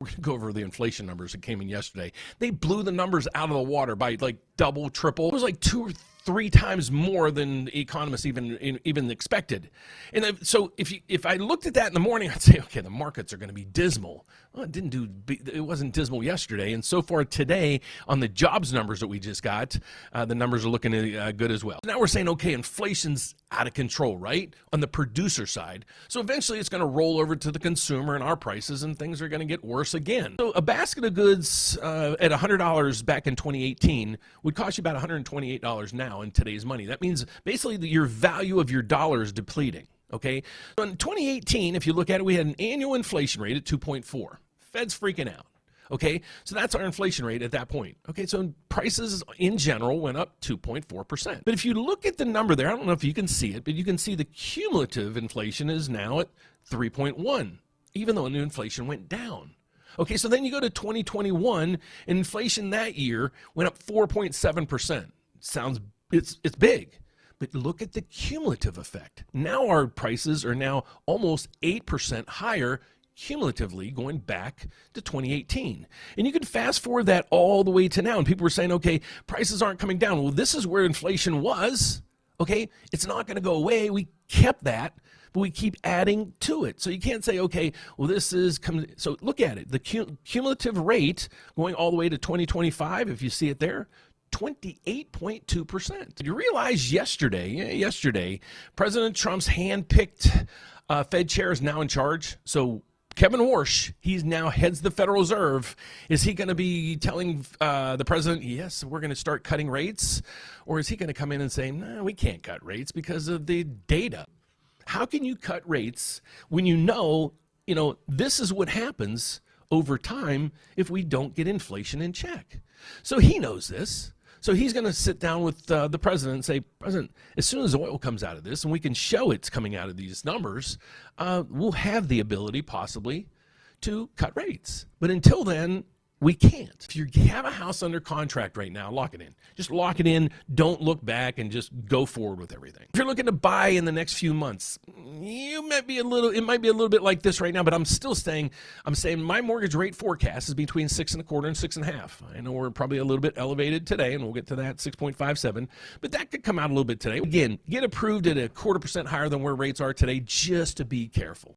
We're going to go over the inflation numbers that came in yesterday. They blew the numbers out of the water by like double, triple. It was like 2 or 3 times more than economists even expected. And so if I looked at that in the morning, I'd say, okay, the markets are going to be dismal. Well, it wasn't dismal yesterday. And so far today, on the jobs numbers that we just got, the numbers are looking good as well. Now we're saying, okay, inflation's out of control, right? On the producer side. So eventually it's going to roll over to the consumer and our prices, and things are going to get worse again. So a basket of goods at $100 back in 2018 would cost you about $128 now in today's money. That means basically that your value of your dollar is depleting. Okay. So in 2018, if you look at it, we had an annual inflation rate at 2.4. Fed's freaking out. Okay, so that's our inflation rate at that point. Okay, so prices in general went up 2.4%. But if you look at the number there, I don't know if you can see it, but you can see the cumulative inflation is now at 3.1, even though new inflation went down. Okay, so then you go to 2021, and inflation that year went up 4.7%. It's big. But look at the cumulative effect. Now our prices are now almost 8% higher cumulatively going back to 2018. And you can fast forward that all the way to now. And people were saying, okay, prices aren't coming down. Well, this is where inflation was. Okay, it's not going to go away. We kept that, but we keep adding to it. So you can't say, okay, well, this is coming. So look at it. The cumulative rate going all the way to 2025, if you see it there, 28.2%. Did you realize yesterday, President Trump's hand-picked Fed chair is now in charge? So Kevin Warsh, he's now heads the Federal Reserve. Is he going to be telling the president, yes, we're going to start cutting rates? Or is he going to come in and say, no, we can't cut rates because of the data? How can you cut rates when you know, this is what happens over time if we don't get inflation in check? So he knows this. So he's going to sit down with the president and say, President, as soon as oil comes out of this and we can show it's coming out of these numbers, we'll have the ability possibly to cut rates. But until then, we can't. If you have a house under contract right now, lock it in. Just lock it in. Don't look back and just go forward with everything. If you're looking to buy in the next few months, it might be a little bit like this right now, but I'm saying my mortgage rate forecast is between 6.25 and 6.5. I know we're probably a little bit elevated today, and we'll get to that 6.57, but that could come out a little bit today. Again, get approved at 0.25% higher than where rates are today, just to be careful.